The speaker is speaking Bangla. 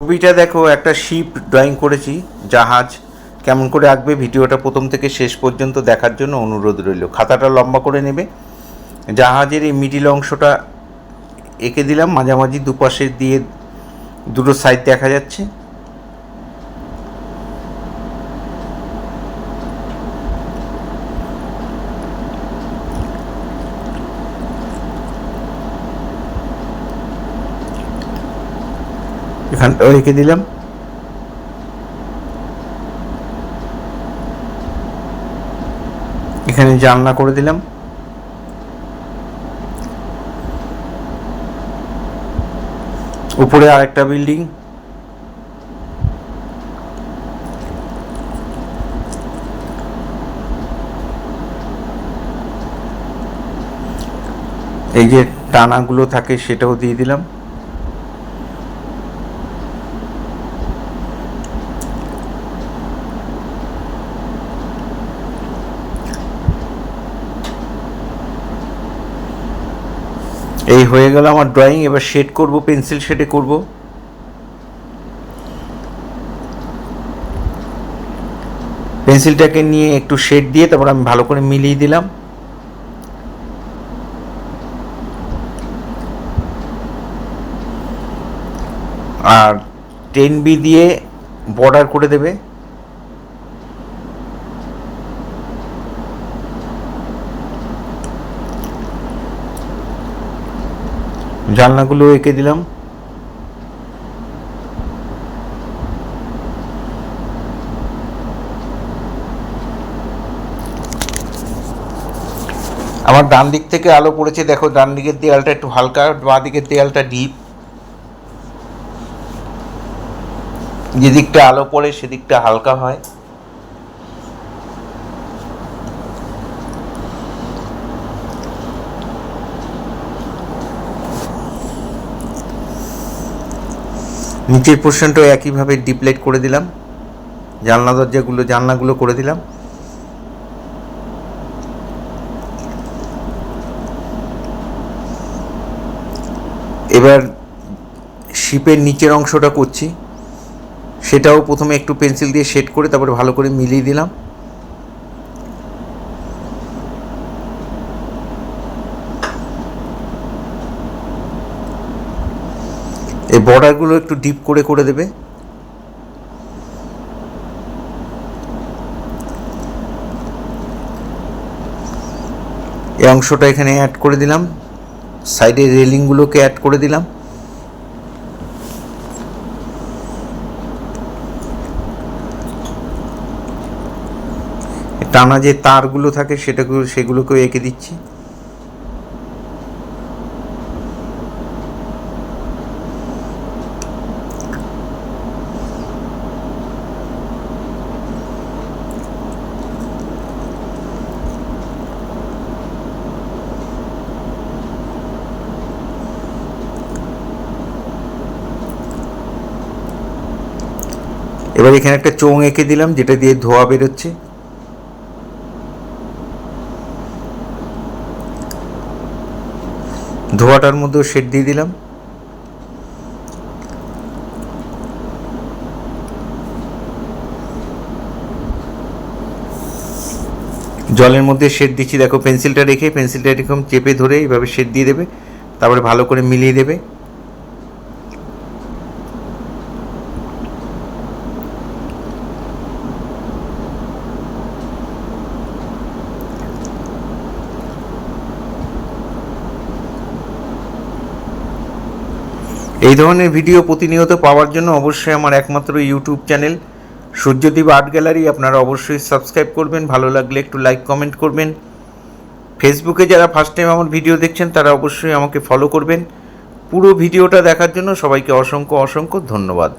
ছবিটা দেখো, একটা শিপ ড্রয়িং করেছি, জাহাজ। কেমন করে আঁকবে ভিডিওটা প্রথম থেকে শেষ পর্যন্ত দেখার জন্য অনুরোধ রইল। খাতাটা লম্বা করে নেবে। জাহাজের এই মিডিল অংশটা এঁকে দিলাম, মাঝামাঝি দুপাশে দিয়ে দুটো সাইড দেখা যাচ্ছে। এখানটাও এঁকে দিলাম। এখানে জানলা করে দিলাম। উপরে আরেকটা বিল্ডিং। এই যে টানাগুলো থাকে সেটাও দিয়ে দিলাম। এই হয়ে গেল আমার ড্রয়িং। এবার শেড করব, পেন্সিল শেডে করব। পেন্সিলটাকে নিয়ে একটু শেড দিয়ে তারপর আমি ভালো করে মিলিয়ে দিলাম। আর 10B দিয়ে বর্ডার করে দেবে। জানলাগুলো এঁকে দিলাম। আমার ডান দিক থেকে আলো পড়েছে, দেখো ডান দিকের দেয়ালটা একটু হালকা, বাঁ দিকের দেয়ালটা ডিপ। যেদিকটা আলো পড়ে সেদিকটা হালকা হয়। নিচের পোর্শনটাও একইভাবে ডিপলাইট করে দিলাম। জানলাগুলো করে দিলাম। এবার শিপের নিচের অংশটা করছি, সেটাও প্রথমে একটু পেন্সিল দিয়ে শেড করে তারপরে ভালো করে মিলিয়ে দিলাম। এই বর্ডারগুলো একটু ডিপ করে দেবে। এই অংশটা এখানে অ্যাড করে দিলাম। সাইডের রেলিংগুলোকে অ্যাড করে দিলাম। টানা যে তারগুলো থাকে সেগুলোকেও এঁকে দিচ্ছি। এবার এখানে একটা চোঙ এঁকে দিলাম, যেটা দিয়ে ধোঁয়া বেরোচ্ছে। ধোঁয়াটার মধ্যেও শেড দিয়ে দিলাম। জলের মধ্যে শেড দিচ্ছি, দেখো পেন্সিলটা এরকম চেপে ধরে এইভাবে শেড দিয়ে দেবে, তারপরে ভালো করে মিলিয়ে দেবে। এই ধরনের ভিডিও প্রতিনিয়ত পাওয়ার জন্য অবশ্যই আমার একমাত্র YouTube channel Suryadip art gallery আপনারা অবশ্যই সাবস্ক্রাইব করবেন। ভালো লাগলে একটু লাইক কমেন্ট করবেন। ফেসবুকে যারা ফার্স্ট টাইম আমার ভিডিও দেখছেন তারা অবশ্যই আমাকে ফলো করবেন। পুরো ভিডিওটা দেখার জন্য সবাইকে অসংখ্য ধন্যবাদ।